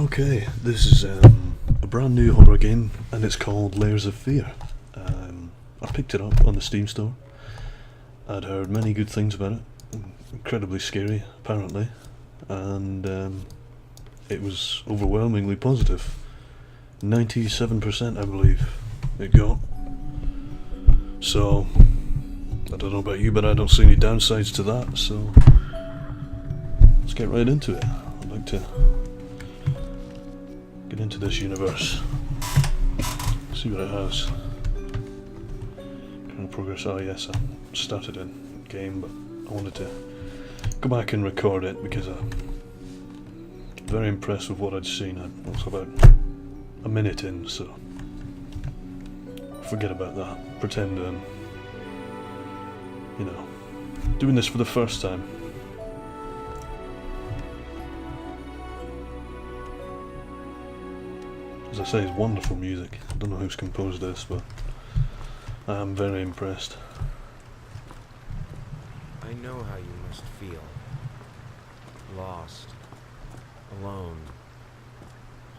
Okay, this is a brand new horror game, and it's called Layers of Fear. I picked it up on the Steam store. I'd heard many good things about it. Incredibly scary, apparently, and it was overwhelmingly positive. 97%, I believe, it got. So, I don't know about you, but I don't see any downsides to that, so let's get right into it. I'd like to get into this universe, see what it has. Current progress, oh yes, I started in game, but I wanted to go back and record it because I'm very impressed with what I'd seen. I was about a minute in, so forget about that. Pretend doing this for the first time. As I say, it's wonderful music. I don't know who's composed this, but I am very impressed. I know how you must feel. Lost. Alone.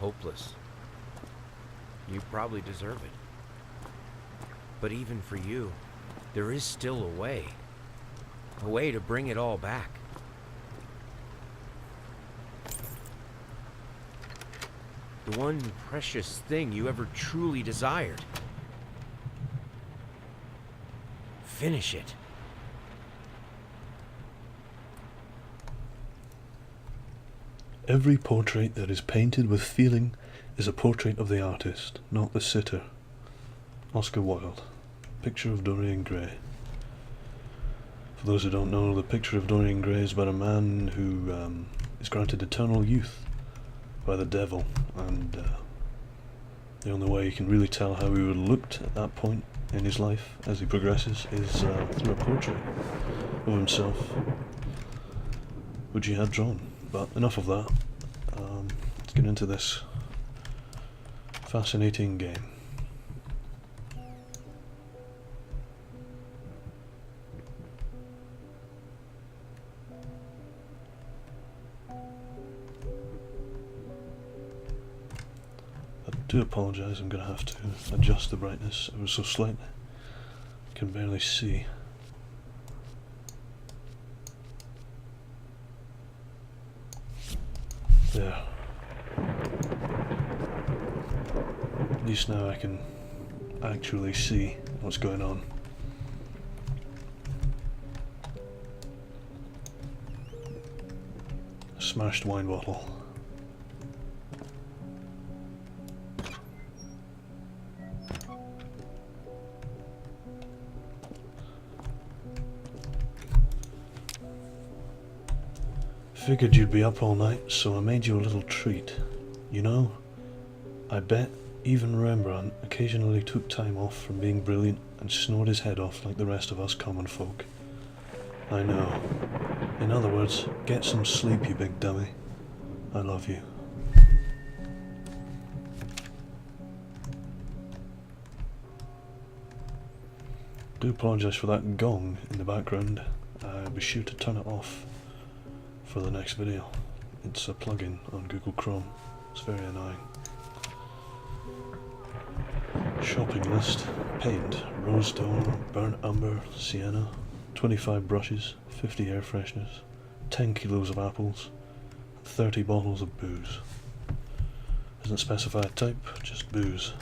Hopeless. You probably deserve it. But even for you, there is still a way. A way to bring it all back. The one precious thing you ever truly desired. Finish it. Every portrait that is painted with feeling is a portrait of the artist, not the sitter. Oscar Wilde. Picture of Dorian Gray. For those who don't know, the picture of Dorian Gray is about a man who is granted eternal youth by the devil, and the only way you can really tell how he would have looked at that point in his life as he progresses is through a portrait of himself which he had drawn. But enough of that. Let's get into this fascinating game. I do apologise, I'm going to have to adjust the brightness ever so slightly. I can barely see. There. At least now I can actually see what's going on. A smashed wine bottle. Figured you'd be up all night, so I made you a little treat. You know, I bet even Rembrandt occasionally took time off from being brilliant and snored his head off like the rest of us common folk. I know. In other words, get some sleep, you big dummy. I love you. Do apologise for that gong in the background. Be sure to turn it off for the next video. It's a plugin on Google Chrome. It's very annoying. Shopping list. Paint. Rose Dawn, Burnt Umber, Sienna, 25 brushes, 50 air fresheners, 10 kilos of apples, 30 bottles of booze. Doesn't specify a type, just booze.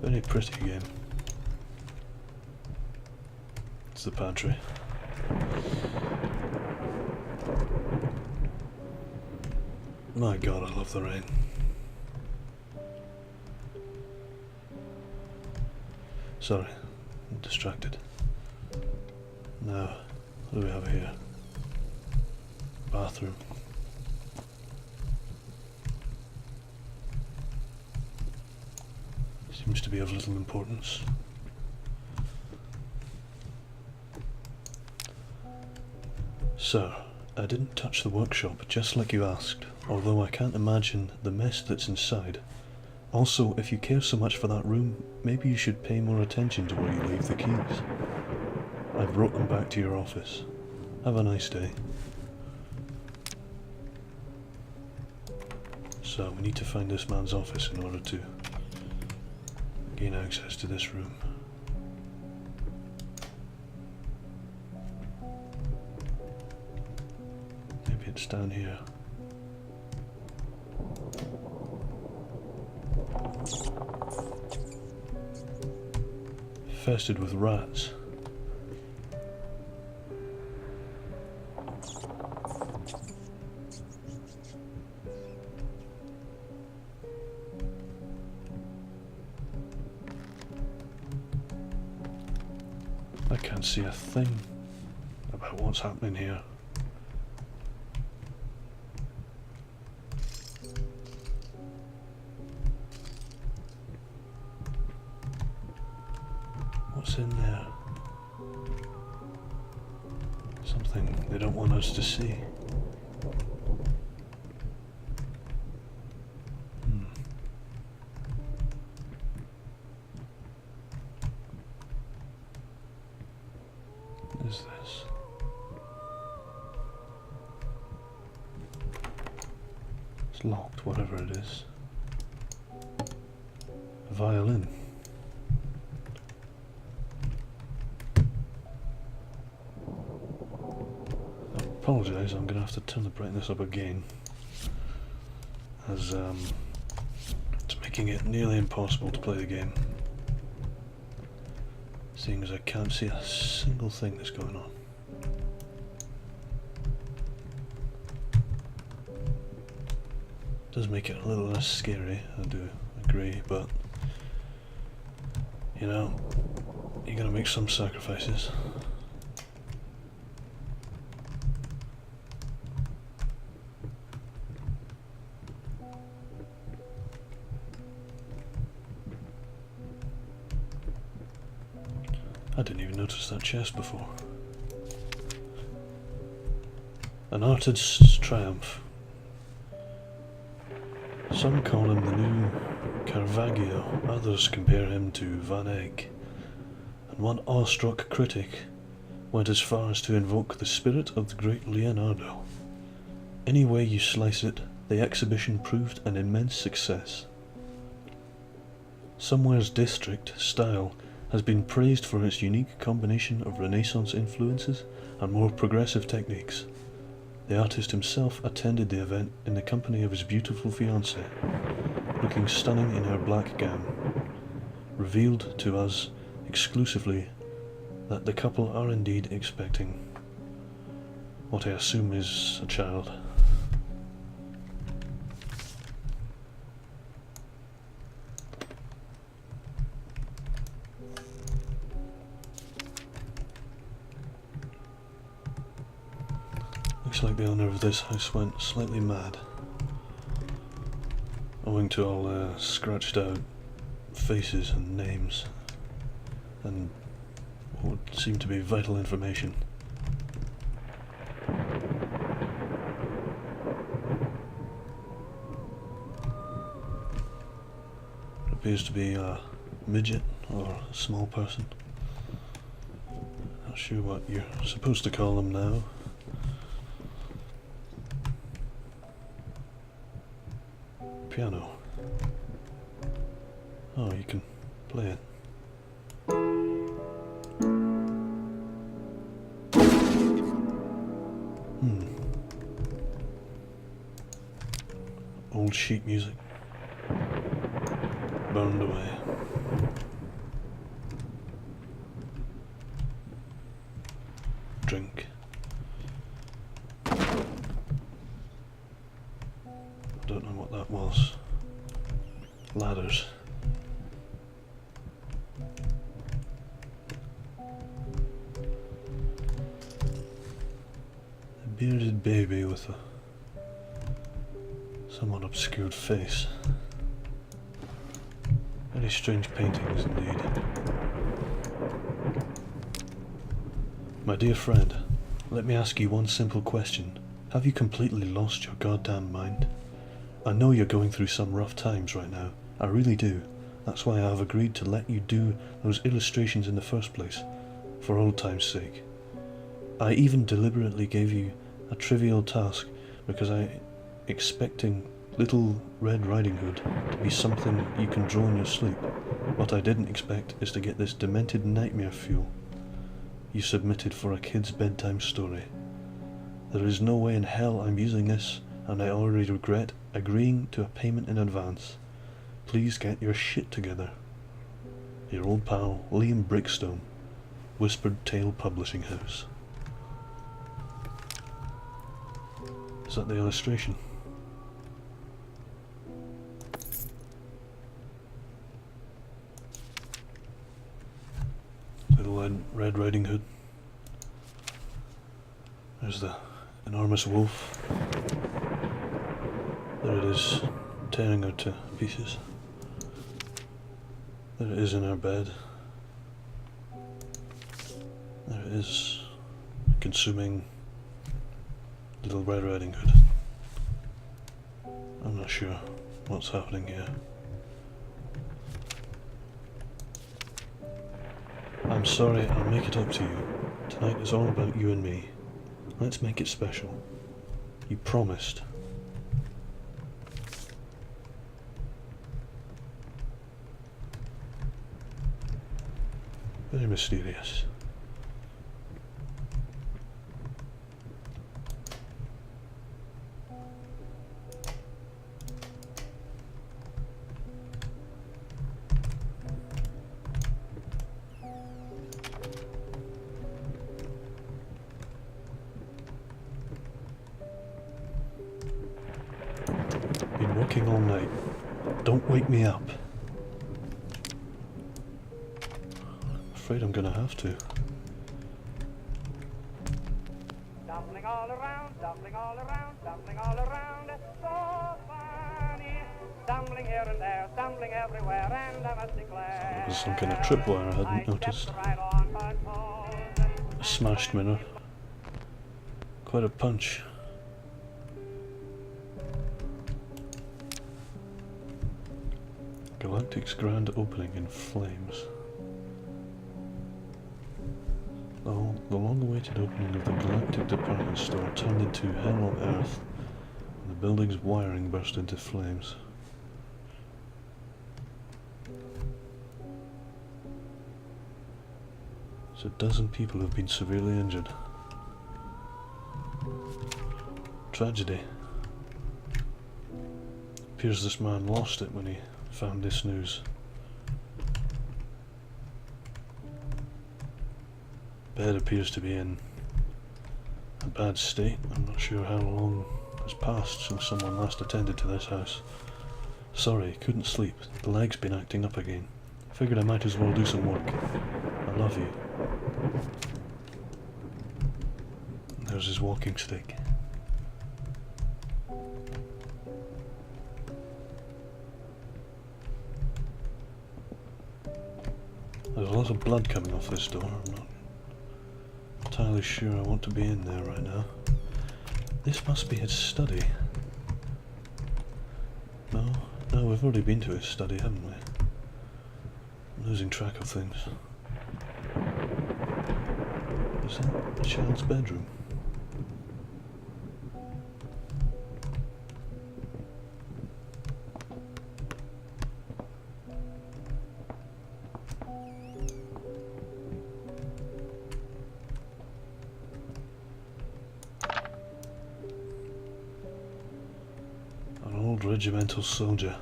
Very pretty game. It's the Pantry. My god, I love the rain. Sorry, I'm distracted. Now, what do we have here? Bathroom. Seems to be of little importance. Sir, I didn't touch the workshop just like you asked, although I can't imagine the mess that's inside. Also, if you care so much for that room, maybe you should pay more attention to where you leave the keys. I've brought them back to your office. Have a nice day. So, we need to find this man's office in order to gain access to this room. Maybe it's down here. Infested with rats. I can't see a thing about what's happening here. What's in there? Something they don't want us to see. What is this? It's locked, whatever it is. A violin. I apologise, I'm going to have to turn the brightness up again, as it's making it nearly impossible to play the game, seeing as I can't see a single thing that's going on. It does make it a little less scary, I do agree, but you know, you're gonna make some sacrifices. I didn't even notice that chest before. An artist's triumph. Some call him the new Caravaggio, others compare him to Van Eyck, and one awestruck critic went as far as to invoke the spirit of the great Leonardo. Any way you slice it, the exhibition proved an immense success. Somewhere's district style has been praised for its unique combination of Renaissance influences and more progressive techniques. The artist himself attended the event in the company of his beautiful fiancée, looking stunning in her black gown, revealed to us exclusively that the couple are indeed expecting what I assume is a child. Looks like the owner of this house went slightly mad, owing to all scratched out faces and names, and what would seem to be vital information. It appears to be a midget or a small person. Not sure what you're supposed to call them now. Piano. Oh, you can play it. Old sheet music. Burned away. Drink. Don't know what that was. Ladders. A bearded baby with a somewhat obscured face. Very strange paintings indeed. My dear friend, let me ask you one simple question. Have you completely lost your goddamn mind? I know you're going through some rough times right now, I really do. That's why I have agreed to let you do those illustrations in the first place, for old time's sake. I even deliberately gave you a trivial task because I expecting Little Red Riding Hood to be something you can draw in your sleep. What I didn't expect is to get this demented nightmare fuel you submitted for a kid's bedtime story. There is no way in hell I'm using this, and I already regret agreeing to a payment in advance. Please get your shit together. Your old pal, Liam Brickstone, Whispered Tale Publishing House. Is that the illustration? Little Red Riding Hood. There's the enormous wolf. There it is, tearing her to pieces. There it is in her bed. There it is, consuming Little Red Riding Hood. I'm not sure what's happening here. I'm sorry, I'll make it up to you. Tonight is all about you and me. Let's make it special. You promised. Very mysterious. Been working all night. Don't wake me up. Afraid I'm gonna have to. Stumbling all around, stumbling all around, stumbling all around, so funny. Stumbling here and there, stumbling everywhere, and I must declare. There's some kind of tripwire I hadn't noticed. Right on my toes. A smashed mirror. Quite a punch. Galactic's grand opening in flames. The long-awaited opening of the Galactic department store turned into hell on Earth, and the building's wiring burst into flames. So a dozen people have been severely injured. Tragedy. Appears this man lost it when he found this news. Bed appears to be in a bad state. I'm not sure how long has passed since someone last attended to this house. Sorry, couldn't sleep. The leg's been acting up again. Figured I might as well do some work. I love you. There's his walking stick. There's a lot of blood coming off this door. I'm not entirely sure I want to be in there right now. This must be his study. No, we've already been to his study, haven't we? I'm losing track of things. Is that the child's bedroom? Regimental soldier.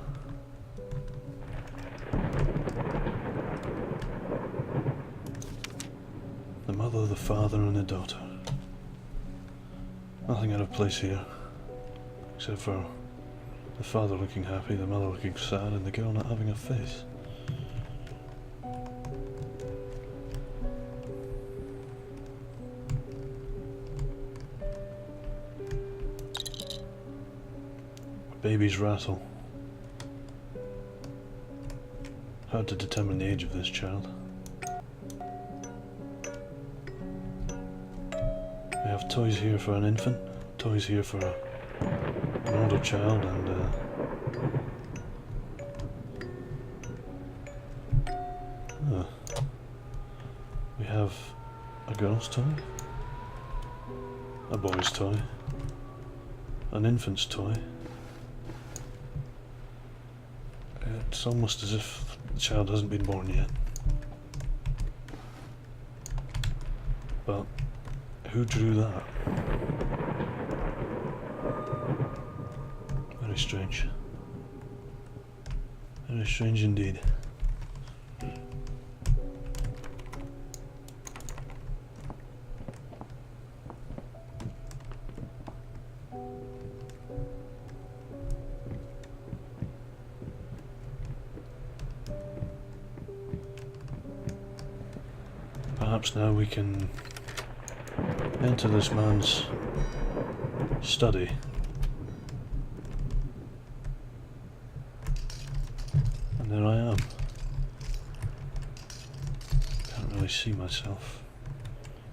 The mother, the father, and the daughter. Nothing out of place here, except for the father looking happy, the mother looking sad, and the girl not having a face. Babies rattle. Hard to determine the age of this child. We have toys here for an infant, toys here for an older child, and We have a girl's toy, a boy's toy, an infant's toy. It's almost as if the child hasn't been born yet. But who drew that? Very strange. Very strange indeed. Perhaps now we can enter this man's study. And there I am. Can't really see myself.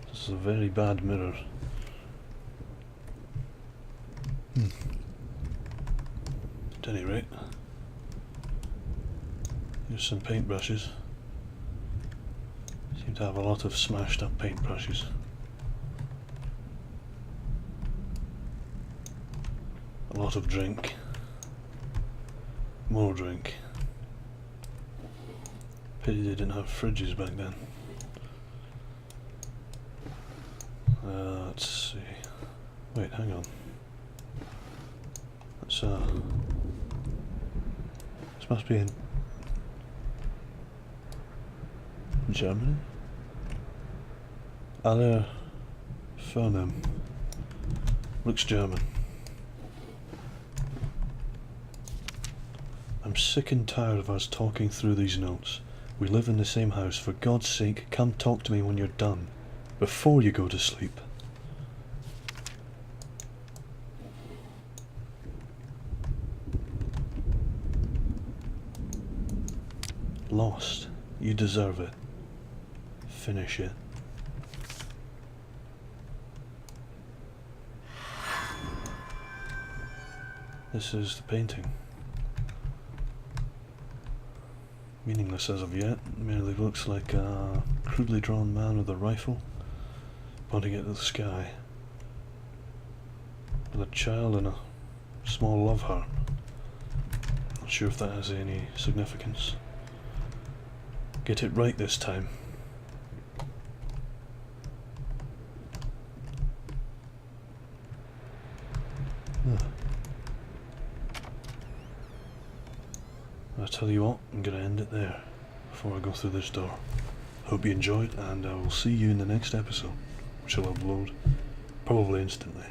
This is a very bad mirror. At any rate, here's some paintbrushes. Seem to have a lot of smashed up paintbrushes. A lot of drink. More drink. Pity they didn't have fridges back then. Let's see. Wait, hang on. That's this must be in Germany? Aller Phoneme. Looks German. I'm sick and tired of us talking through these notes. We live in the same house. For God's sake, come talk to me when you're done. Before you go to sleep. Lost. You deserve it. Finish it. This is the painting. Meaningless as of yet, merely looks like a crudely drawn man with a rifle pointing at the sky with a child and a small love heart. Not sure if that has any significance. Get it right this time. I tell you what, I'm gonna end it there before I go through this door. Hope you enjoyed, and I will see you in the next episode, which I'll upload probably instantly.